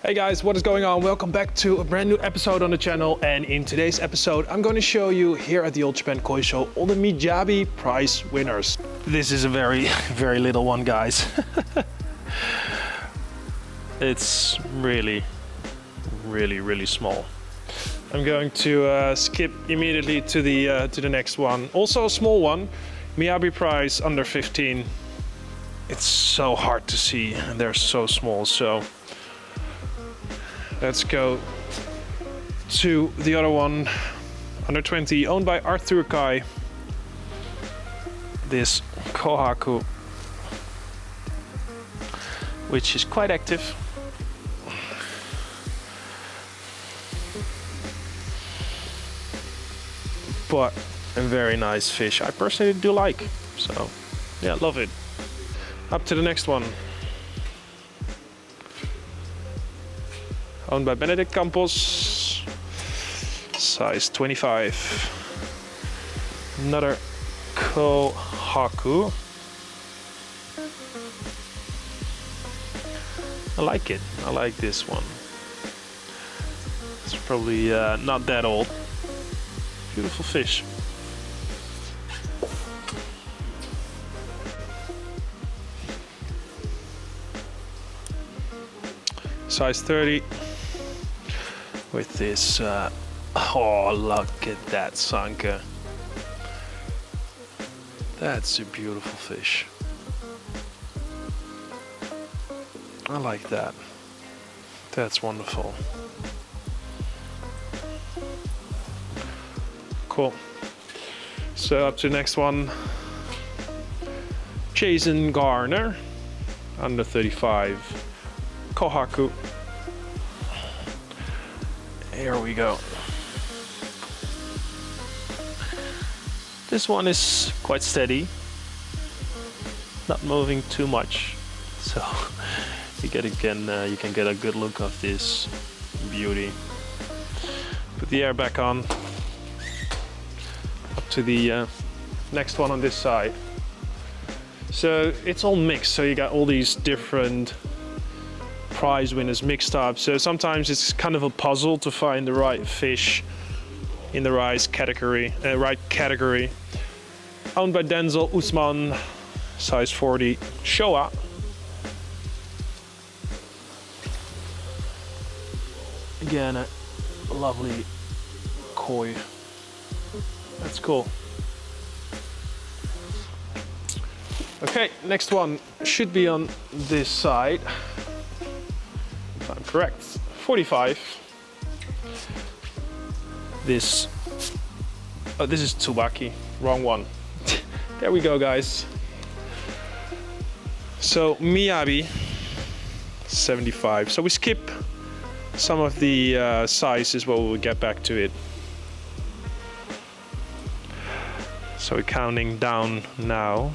Hey guys, what is going on? Welcome back to a brand new episode on the channel, and in today's episode I'm going to show you here at the Old Japan Koi Show all the Miyaba prize winners. This is a very little one, guys. It's really small. I'm going to skip immediately to the next one. Also a small one, Miyaba prize under 15. It's so hard to see and they're so small, so let's go to the other one, under 20, owned by Arthur Kai. This Kohaku, which is quite active. But a very nice fish. I personally do like, so yeah, love it. Up to the next one. Owned by Benedict Campos, size 25. Another Kohaku. I like it. I like this one. It's probably not that old. Beautiful fish. Size 30. With this, oh, look at that Sanka. That's a beautiful fish. I like that. That's wonderful. Cool. So up to the next one. Jason Garner, under 35. Kohaku. Here we go. This one is quite steady, not moving too much, so you can get a good look of this beauty. Put the air back on. Up to the next one on this side. So it's all mixed. So you got all these different prize winners mixed up, so sometimes it's kind of a puzzle to find the right fish in the right category. Owned by Denzel Usman, size 40, Showa. Again, a lovely koi. That's cool. Okay, next one should be on this side. I'm correct. 45. This is Tsubaki. Wrong one. There we go, guys. So Miyaba 75. So we skip some of the sizes, but we'll get back to it. So we're counting down now.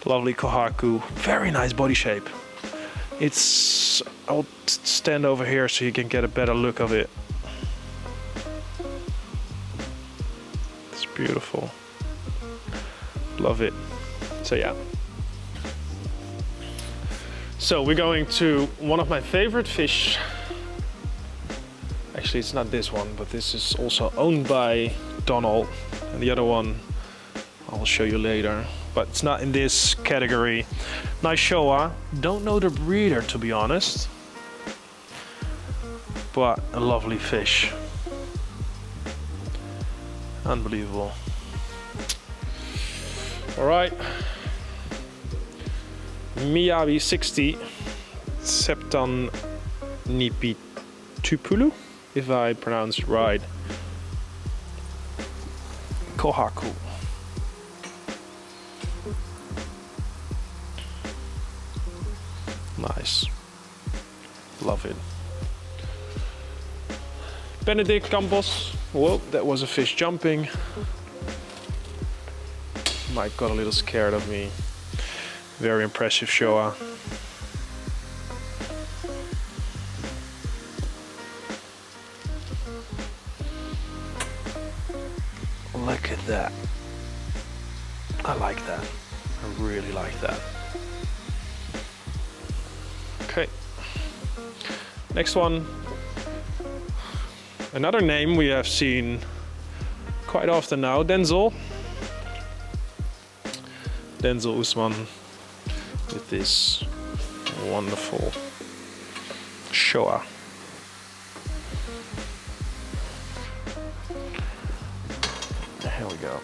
Lovely Kohaku. Very nice body shape. I'll stand over here so you can get a better look of it. It's beautiful. Love it. So yeah. So we're going to one of my favorite fish. Actually, it's not this one, but this is also owned by Donald. And the other one I'll show you later. But it's not in this category. Nice Showa. Don't know the breeder, to be honest. But a lovely fish. Unbelievable. Alright. Miyaba 60. Septon Nipitupulu, if I pronounce it right. Kohaku. Nice. Love it. Benedict Campos. Whoa, that was a fish jumping. Mike got a little scared of me. Very impressive Showa. Look at that. I like that. I really like that. Okay. Next one, another name we have seen quite often now, Denzel. Denzel Usman with this wonderful Showa. Here we go.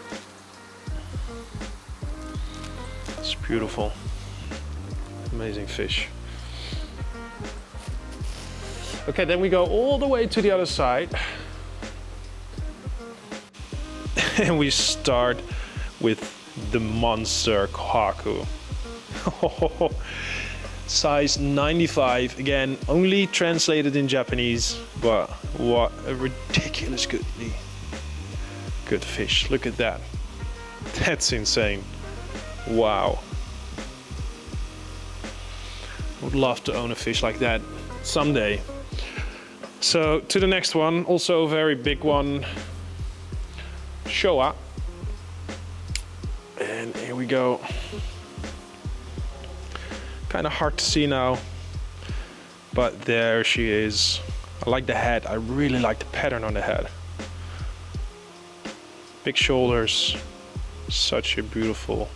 It's beautiful. Amazing fish. Okay, then we go all the way to the other side. And we start with the monster kohaku. Size 95, again, only translated in Japanese, but what a ridiculous good fish. Look at that. That's insane. Wow. Would love to own a fish like that someday. So to the next one, also a very big one, Showa. And here we go. Kind of hard to see now, but there she is. I like the head. I really like the pattern on the head. Big shoulders. Such a beautiful,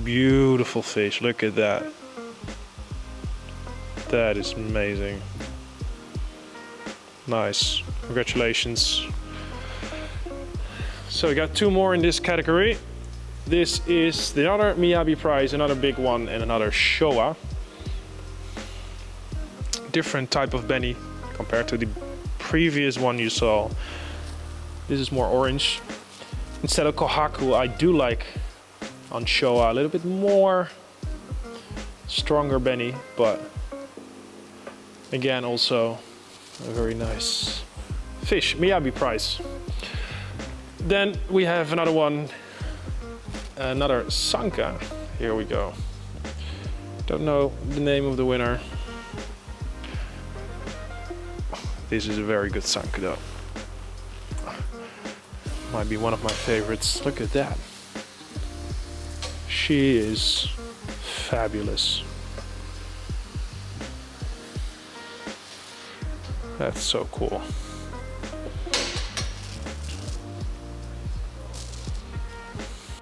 beautiful fish. Look at that. That is amazing. Nice. Congratulations. So we got two more in this category. This is the other Miyaba prize, another big one, and another Showa. Different type of Benny compared to the previous one you saw. This is more orange. Instead of kohaku, I do like on Showa a little bit more stronger Benny, but again also a very nice fish, Miyaba prize. Then we have another one, another Sanka. Here we go. Don't know the name of the winner. This is a very good Sanka though. Might be one of my favorites. Look at that. She is fabulous. That's so cool.